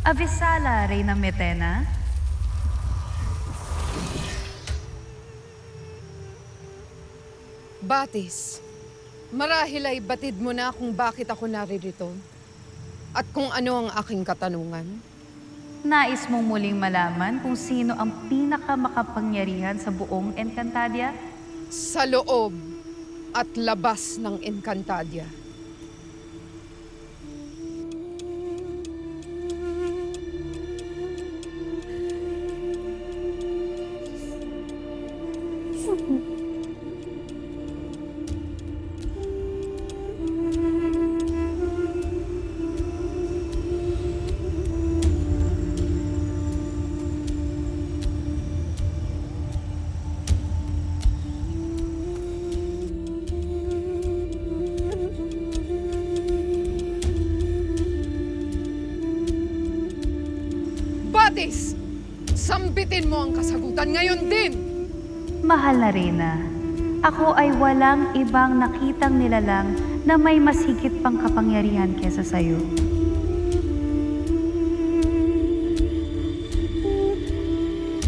Avisala, Reyna Metena. Batis, marahil ay batid mo na kung bakit ako naririto at kung ano ang aking katanungan. Nais mong muling malaman kung sino ang pinakamakapangyarihan sa buong Encantadia? Sa loob at labas ng Encantadia. Batis! Sambitin mo ang kasagutan ngayon din! Mahal na Reyna, ako ay walang ibang nakitang nilalang na may mas higit pang kapangyarihan kesa sa'yo.